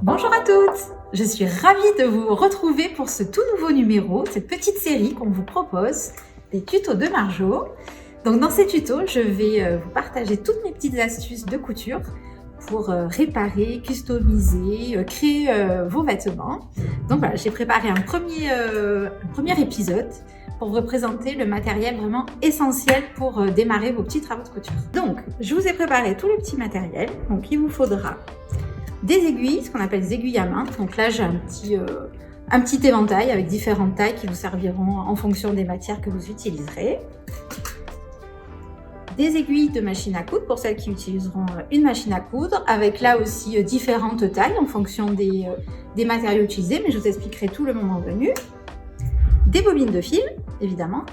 Bonjour à toutes! Je suis ravie de vous retrouver pour ce tout nouveau numéro, cette petite série qu'on vous propose, des tutos de Marjo. Donc dans ces tutos, je vais vous partager toutes mes petites astuces de couture pour réparer, customiser, créer vos vêtements. Donc voilà, j'ai préparé un premier épisode pour vous présenter le matériel vraiment essentiel pour démarrer vos petits travaux de couture. Donc, je vous ai préparé tout le petit matériel. Donc, il vous faudra des aiguilles, ce qu'on appelle des aiguilles à main. Donc là, j'ai un petit éventail avec différentes tailles qui vous serviront en fonction des matières que vous utiliserez. Des aiguilles de machine à coudre pour celles qui utiliseront une machine à coudre, avec là aussi différentes tailles en fonction des matériaux utilisés, mais je vous expliquerai tout le moment venu. Des bobines de fil, évidemment.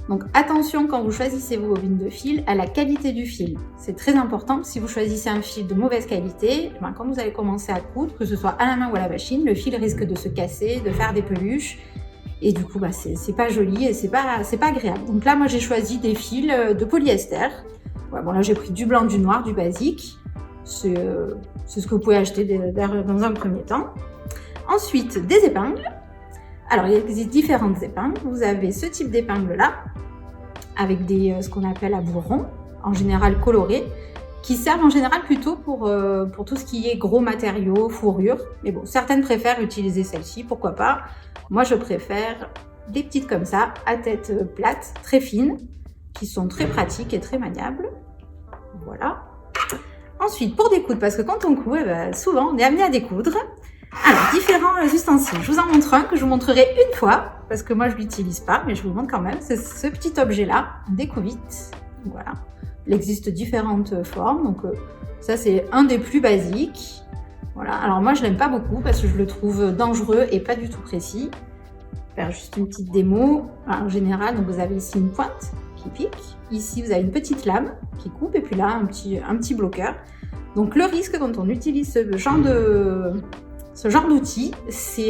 Donc attention quand vous choisissez vos bobines de fil à la qualité du fil. C'est très important. Si vous choisissez un fil de mauvaise qualité, quand vous allez commencer à coudre, que ce soit à la main ou à la machine, le fil risque de se casser, de faire des peluches. Et du coup, c'est pas joli et c'est pas agréable. Donc là, moi, j'ai choisi des fils de polyester. Ouais, bon, là, j'ai pris du blanc, du noir, du basique. C'est ce que vous pouvez acheter dans un premier temps. Ensuite, des épingles. Alors, il existe différentes épingles. Vous avez ce type d'épingle-là, avec ce qu'on appelle à bourron, en général colorés, qui servent en général plutôt pour tout ce qui est gros matériaux, fourrure. Mais bon, certaines préfèrent utiliser celle-ci, pourquoi pas. Moi, je préfère des petites comme ça, à tête plate, très fine, qui sont très pratiques et très maniables. Voilà. Ensuite, pour découdre, parce que quand on coud, souvent, on est amené à découdre. Alors, différents ustensiles. Je vous en montre un que je vous montrerai une fois, parce que moi, je ne l'utilise pas, mais je vous le montre quand même. C'est ce petit objet-là, un découvite. Voilà. Il existe différentes formes, donc ça, c'est un des plus basiques. Voilà. Alors moi, je l'aime pas beaucoup parce que je le trouve dangereux et pas du tout précis. Je vais faire juste une petite démo. Alors, en général, donc vous avez ici une pointe qui pique. Ici, vous avez une petite lame qui coupe et puis là, un petit bloqueur. Donc le risque quand on utilise ce genre d'outil,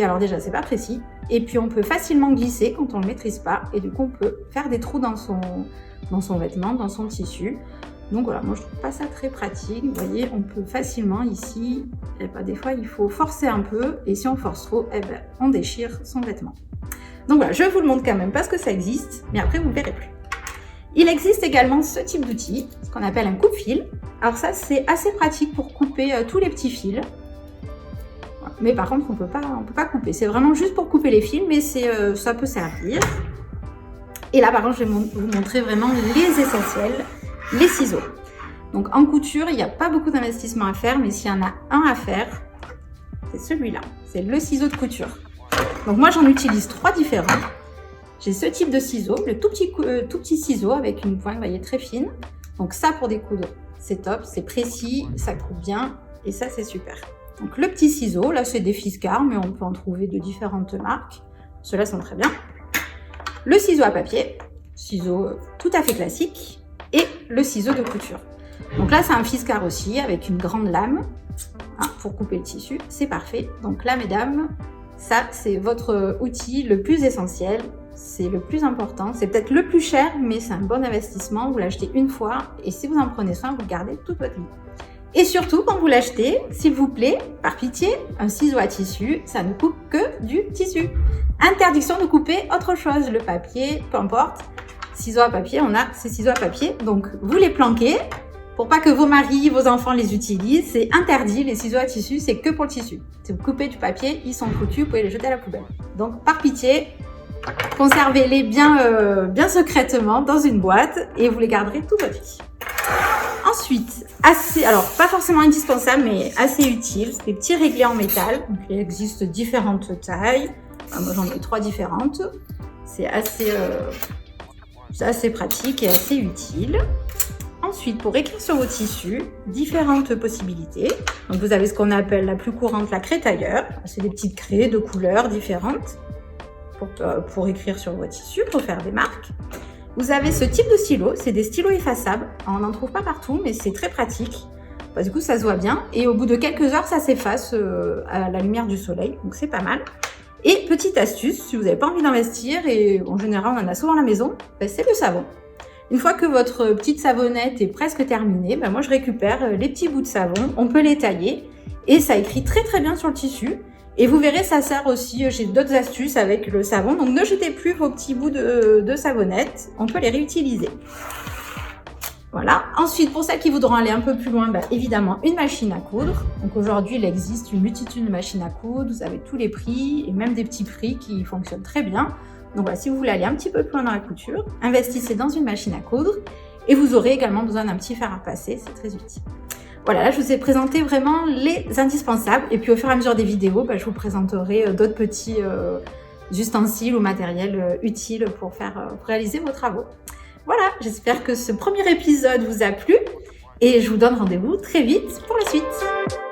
alors déjà, c'est pas précis. Et puis, on peut facilement glisser quand on le maîtrise pas. Et du coup, on peut faire des trous dans son vêtement, dans son tissu. Donc voilà, moi je trouve pas ça très pratique. Vous voyez, on peut facilement ici, des fois il faut forcer un peu, et si on force trop, on déchire son vêtement. Donc voilà, je vous le montre quand même parce que ça existe, mais après vous ne le verrez plus. Il existe également ce type d'outil, ce qu'on appelle un coupe-fil. Alors ça, c'est assez pratique pour couper tous les petits fils. Mais par contre, on peut pas couper. C'est vraiment juste pour couper les fils, mais ça peut servir. Et là, par contre, je vais vous montrer vraiment les essentiels. Les ciseaux. Donc en couture, il n'y a pas beaucoup d'investissement à faire, mais s'il y en a un à faire, c'est celui-là. C'est le ciseau de couture. Donc moi, j'en utilise 3 différents. J'ai ce type de ciseau, le tout petit ciseau avec une pointe, vous voyez, très fine. Donc ça, pour découdre, c'est top, c'est précis, ça coupe bien et ça, c'est super. Donc le petit ciseau, là, c'est des Fiskars, mais on peut en trouver de différentes marques. Ceux-là sont très bien. Le ciseau à papier, ciseau tout à fait classique. Et le ciseau de couture. Donc là, c'est un Fiskars aussi, avec une grande lame pour couper le tissu. C'est parfait. Donc là, mesdames, ça, c'est votre outil le plus essentiel. C'est le plus important. C'est peut-être le plus cher, mais c'est un bon investissement. Vous l'achetez une fois et si vous en prenez soin, vous le gardez toute votre vie. Et surtout, quand vous l'achetez, s'il vous plaît, par pitié, un ciseau à tissu, ça ne coupe que du tissu. Interdiction de couper autre chose, le papier, peu importe. Ciseaux à papier, on a ces ciseaux à papier, donc vous les planquez pour pas que vos maris, vos enfants les utilisent. C'est interdit, les ciseaux à tissu, c'est que pour le tissu. Si vous coupez du papier, ils sont foutus, vous pouvez les jeter à la poubelle. Donc par pitié, conservez-les bien secrètement dans une boîte et vous les garderez toute votre vie. Ensuite, alors pas forcément indispensable, mais assez utile, c'est des petits réglés en métal. Donc il existe différentes tailles. Moi j'en ai 3 différentes. C'est assez pratique et assez utile. Ensuite, pour écrire sur vos tissus, différentes possibilités. Donc, vous avez ce qu'on appelle la plus courante, la craie tailleur. C'est des petites craies de couleurs différentes pour écrire sur vos tissus, pour faire des marques. Vous avez ce type de stylo, c'est des stylos effaçables. On n'en trouve pas partout, mais c'est très pratique. Du coup, ça se voit bien. Et au bout de quelques heures, ça s'efface à la lumière du soleil. Donc, c'est pas mal. Et petite astuce, si vous n'avez pas envie d'investir, et en général on en a souvent à la maison, c'est le savon. Une fois que votre petite savonnette est presque terminée, moi je récupère les petits bouts de savon, on peut les tailler et ça écrit très très bien sur le tissu. Et vous verrez, ça sert aussi, j'ai d'autres astuces avec le savon. Donc ne jetez plus vos petits bouts de savonnette, on peut les réutiliser. Voilà. Ensuite, pour celles qui voudront aller un peu plus loin, évidemment, une machine à coudre. Donc aujourd'hui, il existe une multitude de machines à coudre. Vous avez tous les prix et même des petits prix qui fonctionnent très bien. Donc voilà, si vous voulez aller un petit peu plus loin dans la couture, investissez dans une machine à coudre et vous aurez également besoin d'un petit fer à repasser, c'est très utile. Voilà, là je vous ai présenté vraiment les indispensables et puis au fur et à mesure des vidéos, je vous présenterai d'autres petits ustensiles ou matériels utiles pour réaliser vos travaux. Voilà, j'espère que ce premier épisode vous a plu et je vous donne rendez-vous très vite pour la suite.